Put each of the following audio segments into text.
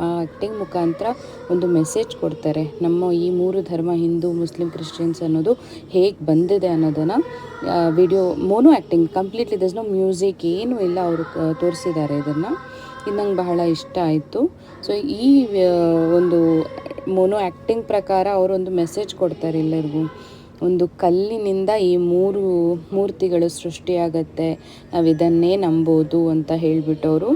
ಆ ಆ್ಯಕ್ಟಿಂಗ್ ಮುಖಾಂತರ ಒಂದು ಮೆಸೇಜ್ ಕೊಡ್ತಾರೆ. ನಮ್ಮ ಈ 3 ಧರ್ಮ ಹಿಂದೂ, ಮುಸ್ಲಿಂ, ಕ್ರಿಶ್ಚಿಯನ್ಸ್ ಅನ್ನೋದು ಹೇಗೆ ಬಂದಿದೆ ಅನ್ನೋದನ್ನು video mono acting completely thus no music ಏನೂ ಇಲ್ಲ, ಅವರು ತೋರಿಸಿದ್ದಾರೆ ಇದನ್ನು. ಇದು ನಂಗೆ ಬಹಳ ಇಷ್ಟ ಆಯಿತು. ಸೊ ಈ ಒಂದು ಮೋನೋ ಆ್ಯಕ್ಟಿಂಗ್ ಪ್ರಕಾರ ಅವರೊಂದು ಮೆಸೇಜ್ ಕೊಡ್ತಾರೆ ಎಲ್ಲರಿಗೂ. ಒಂದು ಕಲ್ಲಿನಿಂದ ಈ 3 ಮೂರ್ತಿಗಳು ಸೃಷ್ಟಿಯಾಗತ್ತೆ, ನಾವು ಇದನ್ನೇ ನಂಬೋದು ಅಂತ ಹೇಳಿಬಿಟ್ಟು ಅವರು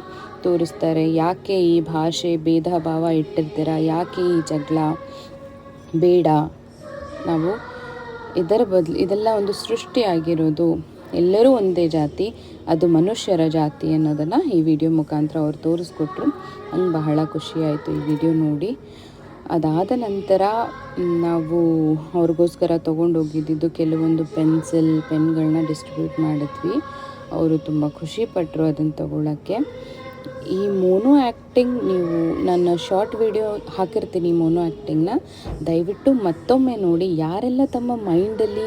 ತೋರಿಸ್ತಾರೆ. ಯಾಕೆ ಈ ಭಾಷೆ ಭೇದ ಭಾವ ಇಟ್ಟಿರ್ತೀರ, ಯಾಕೆ ಈ ಜಗಳ ಬೇಡ, ನಾವು ಇದೆಲ್ಲ ಒಂದು ಸೃಷ್ಟಿಯಾಗಿರೋದು, ಎಲ್ಲರೂ ಒಂದೇ ಜಾತಿ, ಅದು ಮನುಷ್ಯರ ಜಾತಿ ಅನ್ನೋದನ್ನು ಈ ವಿಡಿಯೋ ಮುಖಾಂತರ ಅವ್ರು ತೋರಿಸ್ಕೊಟ್ರು. ನಂಗೆ ಬಹಳ ಖುಷಿಯಾಯಿತು ಈ ವಿಡಿಯೋ ನೋಡಿ. ಅದಾದ ನಂತರ ನಾವು ಅವ್ರಿಗೋಸ್ಕರ ತೊಗೊಂಡೋಗಿದ್ದು ಕೆಲವೊಂದು ಪೆನ್ಗಳನ್ನ ಡಿಸ್ಟ್ರಿಬ್ಯೂಟ್ ಮಾಡಿದ್ವಿ. ಅವರು ತುಂಬ ಖುಷಿಪಟ್ಟರು ಅದನ್ನು ತೊಗೊಳ್ಳೋಕ್ಕೆ. ಈ ಮೋನೋ ಆ್ಯಕ್ಟಿಂಗ್ ನೀವು ನನ್ನ ಶಾರ್ಟ್ ವಿಡಿಯೋ ಹಾಕಿರ್ತೀನಿ, ಮೋನೋ ಆ್ಯಕ್ಟಿಂಗ್ನ ದಯವಿಟ್ಟು ಮತ್ತೊಮ್ಮೆ ನೋಡಿ. ಯಾರೆಲ್ಲ ತಮ್ಮ ಮೈಂಡಲ್ಲಿ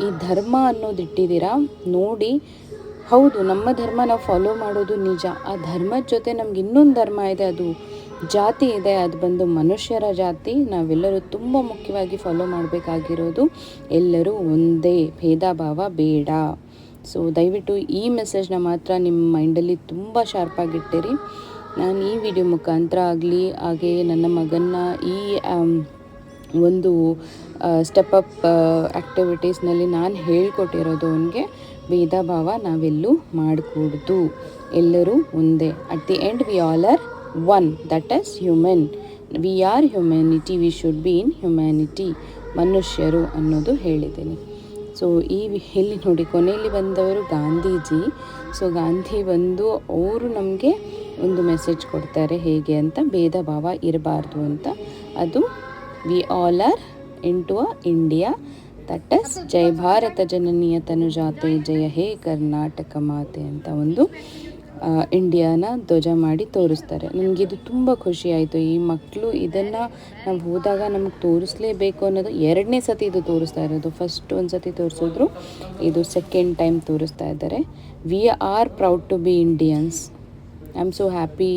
ಈ ಧರ್ಮ ಅನ್ನೋದು ಇಟ್ಟಿದ್ದೀರಾ ನೋಡಿ. ಹೌದು, ನಮ್ಮ ಧರ್ಮ ನಾವು ಫಾಲೋ ಮಾಡೋದು ನಿಜ. ಆ ಧರ್ಮದ ಜೊತೆ ನಮ್ಗೆ ಇನ್ನೊಂದು ಧರ್ಮ ಇದೆ, ಅದು ಜಾತಿ ಇದೆ, ಅದು ಬಂದು ಮನುಷ್ಯರ ಜಾತಿ. ನಾವೆಲ್ಲರೂ ತುಂಬ ಮುಖ್ಯವಾಗಿ ಫಾಲೋ ಮಾಡಬೇಕಾಗಿರೋದು ಎಲ್ಲರೂ ಒಂದೇ, ಭೇದ ಭಾವ ಬೇಡ. ಸೊ ದಯವಿಟ್ಟು ಈ ಮೆಸೇಜ್ನ ಮಾತ್ರ ನಿಮ್ಮ ಮೈಂಡಲ್ಲಿ ತುಂಬ ಶಾರ್ಪಾಗಿಟ್ಟಿರಿ. ನಾನು ಈ ವಿಡಿಯೋ ಮುಖಾಂತರ ಆಗಲಿ, ಹಾಗೆ ನನ್ನ ಮಗನ್ನ ಈ ಒಂದು ಸ್ಟೆಪ್ ಅಪ್ ಆ್ಯಕ್ಟಿವಿಟೀಸ್ನಲ್ಲಿ ನಾನು ಹೇಳ್ಕೊಟ್ಟಿರೋದು ಅವನಿಗೆ, ಭೇದ ಭಾವ ನಾವೆಲ್ಲೂ ಮಾಡಕೂಡ್ದು, ಎಲ್ಲರೂ ಒಂದೇ. At the end we all R one, that is human. We are humanity, we should be in humanity, ಮನುಷ್ಯರು ಅನ್ನೋದು ಹೇಳಿದ್ದೀನಿ. ಸೊ ಇಲ್ಲಿ ನೋಡಿ, ಕೊನೆಯಲ್ಲಿ ಬಂದವರು ಗಾಂಧೀಜಿ. ಸೊ ಗಾಂಧಿ ಬಂದು ಅವರು ನಮಗೆ ಒಂದು ಮೆಸೇಜ್ ಕೊಡ್ತಾರೆ ಹೇಗೆ ಅಂತ, ಭೇದ ಭಾವ ಇರಬಾರ್ದು ಅಂತ. ಅದು we all are into a India, that is ಜೈ ಭಾರತ ಜನನಿಯ ತನುಜಾತೆ, ಜಯ ಹೇ ಕರ್ನಾಟಕ ಮಾತೆ ಅಂತ ಒಂದು ಇಂಡಿಯಾನ ಧ್ವಜ ಮಾಡಿ ತೋರಿಸ್ತಾರೆ. ನನಗಿದು ತುಂಬ ಖುಷಿ ಆಯಿತು. ಈ ಮಕ್ಕಳು ಇದನ್ನು ನಾವು ಹೋದಾಗ ನಮಗೆ ತೋರಿಸ್ಲೇಬೇಕು ಅನ್ನೋದು 2ನೇ ಸತಿ ಇದು ತೋರಿಸ್ತಾ ಇರೋದು. ಫಸ್ಟ್ ಒಂದು ಸತಿ ತೋರಿಸಿದ್ರು, ಇದು ಸೆಕೆಂಡ್ ಟೈಮ್ ತೋರಿಸ್ತಾ ಇದ್ದಾರೆ. We are proud to be Indians. I am so happy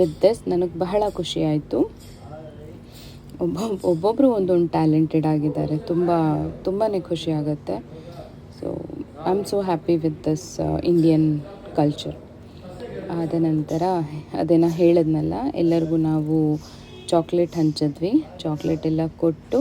with this. ನನಗೆ ಬಹಳ ಖುಷಿ ಆಯಿತು. ಒಬ್ಬೊಬ್ಬರು ಒಂದೊಂದು ಟ್ಯಾಲೆಂಟೆಡ್ ಆಗಿದ್ದಾರೆ. ತುಂಬಾ ಖುಷಿ ಆಗುತ್ತೆ. So I am so happy with this Indian culture. ಆದ ನಂತರ ಅದನ್ನು ಹೇಳಿದ್ನಲ್ಲ, ಎಲ್ಲರಿಗೂ ನಾವು ಚಾಕ್ಲೇಟ್ ಹಂಚಿದ್ವಿ. ಚಾಕ್ಲೇಟ್ ಎಲ್ಲ ಕೊಟ್ಟು